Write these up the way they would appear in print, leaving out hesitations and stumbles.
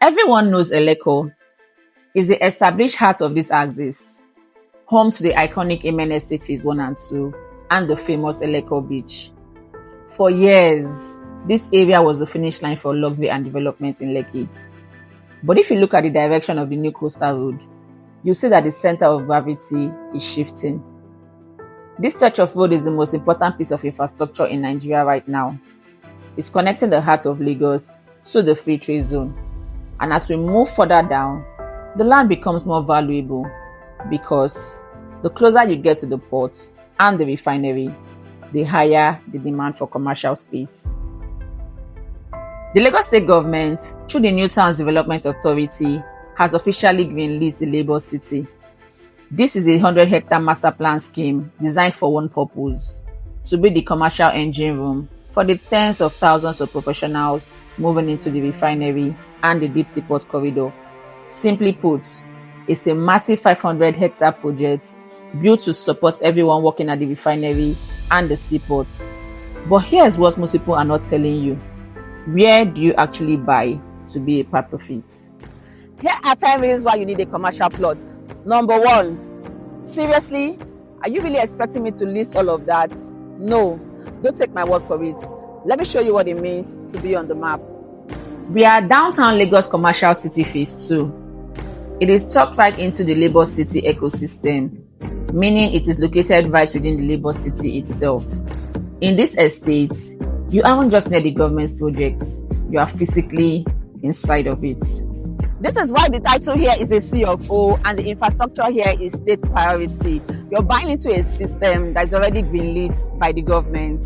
Everyone knows Eleko is the established heart of this axis, home to the iconic Amen Estate Phase 1 and 2 and the famous Eleko Beach. For years, this area was the finish line for luxury and development in Lekki. But if you look at the direction of the new coastal road, you see that the center of gravity is shifting. This stretch of road is the most important piece of infrastructure in Nigeria right now. It's connecting the heart of Lagos to the free trade zone. And as we move further down, the land becomes more valuable because the closer you get to the port and the refinery, the higher the demand for commercial space. The Lagos State Government, through the New Towns Development Authority, has officially greenlit the Lagos City. This is a 100-hectare master plan scheme designed for one purpose: to be the commercial engine room for the tens of thousands of professionals moving into the refinery and the deep sea port corridor. Simply put, it's a massive 500-hectare project built to support everyone working at the refinery and the seaport. But here's what most people are not telling you. Where do you actually buy to be a part of it? Here are 10 reasons why you need a commercial plot. Number 1, seriously, are you really expecting me to list all of that? No, don't take my word for it. Let me show you what it means to be on the map. We are downtown Lagos Commercial City Phase 2. It is tucked right into the Lagos City ecosystem, meaning it is located right within the Lagos City itself. In this estate, you aren't just near the government's project, you are physically inside of it. This is why the title here is a C of O and the infrastructure here is state priority. You're buying into a system that is already greenlit by the government.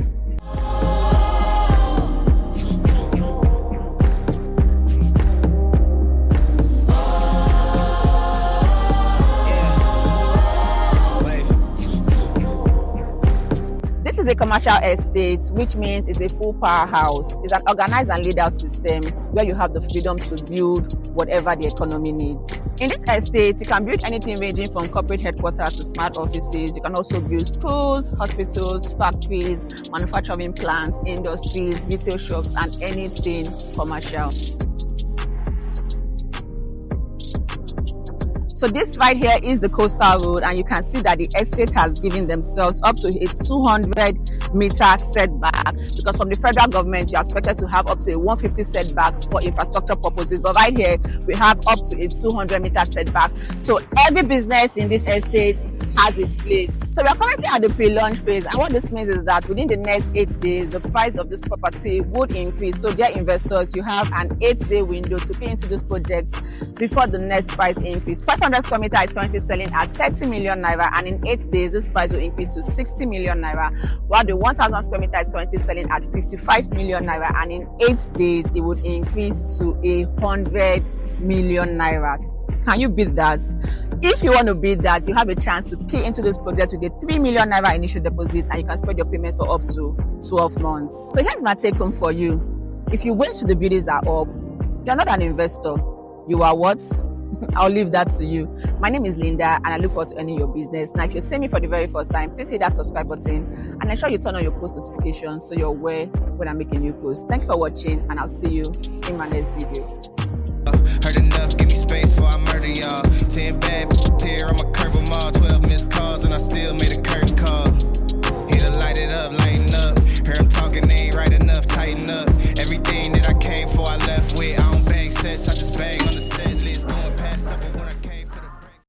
This is a commercial estate, which means it's a full powerhouse. It's an organized and laid out system where you have the freedom to build whatever the economy needs. In this estate, you can build anything ranging from corporate headquarters to smart offices. You can also build schools, hospitals, factories, manufacturing plants, industries, retail shops, and anything commercial. So this right here is the coastal road, and you can see that the estate has given themselves up to a 200-meter setback, because from the federal government you are expected to have up to a 150 setback for infrastructure purposes, but right here we have up to a 200-meter setback. So every business in this estate has its place. So we are currently at the pre-launch phase, and what this means is that within the next 8 days the price of this property would increase. So dear investors, you have an 8-day window to pay into this project before the next price increase. 500 square meter is currently selling at 30 million naira, and in 8 days this price will increase to 60 million naira, while the 1000 square meter is currently selling at 55 million naira, and in 8 days it would increase to 100 million naira. Can you beat that? If you want to beat that, you have a chance to key into this project with a 3 million naira initial deposit, and you can spread your payments for up to 12 months. So here's my take home for you. If you wait till the buildings are up, you're not an investor. You are what? I'll leave that to you. My name is Linda, and I look forward to earning your business. Now, if you're seeing me for the very first time, please hit that subscribe button and ensure you turn on your post notifications so you're aware when I make a new post. Thank you for watching, and I'll see you in my next video. Heard enough, give me space before I murder y'all. 10 bad here, I'ma curve them all. 12 missed calls, and I still made a curtain call. Here to light it up, lighten up. Hear him talking, they ain't right enough, tighten up. Everything that I came for, I left with. I don't